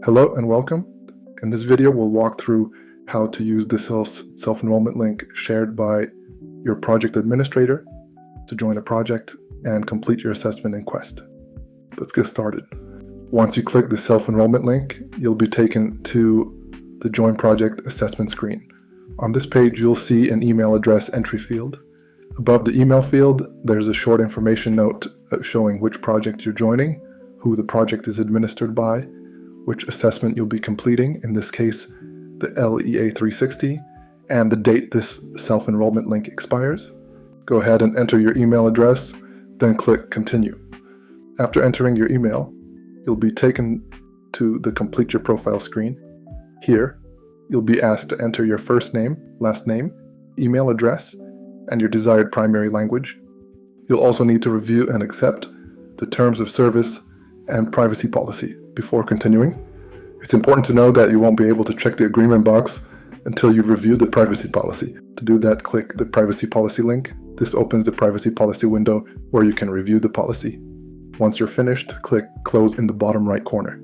Hello and welcome. In this video, we'll walk through how to use the self-enrollment link shared by your project administrator to join a project and complete your assessment in Quest. Let's get started. Once you click the self-enrollment link, you'll be taken to the Join Project Assessment screen. On this page, you'll see an email address entry field. Above the email field, there's a short information note showing which project you're joining, who the project is administered by, which assessment you'll be completing, in this case, the LEA 360, and the date this self-enrollment link expires. Go ahead and enter your email address, then click Continue. After entering your email, you'll be taken to the Complete Your Profile screen. Here, you'll be asked to enter your first name, last name, email address, and your desired primary language. You'll also need to review and accept the terms of service and privacy policy before continuing. It's important to know that you won't be able to check the agreement box until you've reviewed the privacy policy. To do that, click the privacy policy link. This opens the privacy policy window where you can review the policy. Once you're finished, click Close in the bottom right corner.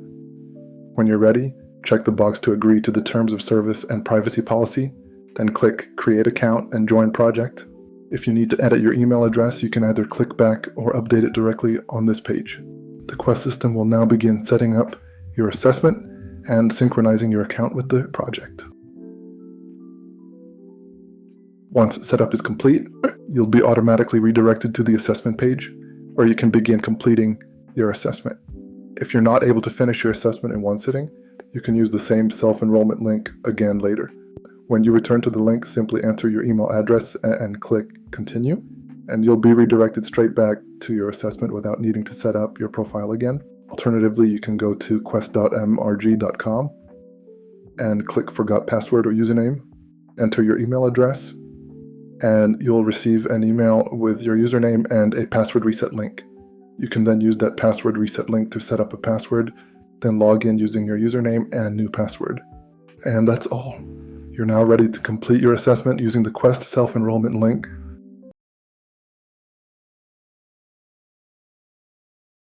When you're ready, check the box to agree to the terms of service and privacy policy, then click Create Account and Join Project. If you need to edit your email address, you can either click back or update it directly on this page. The Quest system will now begin setting up your assessment and synchronizing your account with the project. Once setup is complete, you'll be automatically redirected to the assessment page, where you can begin completing your assessment. If you're not able to finish your assessment in one sitting, you can use the same self-enrollment link again later. When you return to the link, simply enter your email address and click Continue, and you'll be redirected straight back to your assessment without needing to set up your profile again. Alternatively, you can go to quest.mrg.com and click Forgot Password or Username, enter your email address, and you'll receive an email with your username and a password reset link. You can then use that password reset link to set up a password, then log in using your username and new password. And that's all. You're now ready to complete your assessment using the Quest self-enrollment link.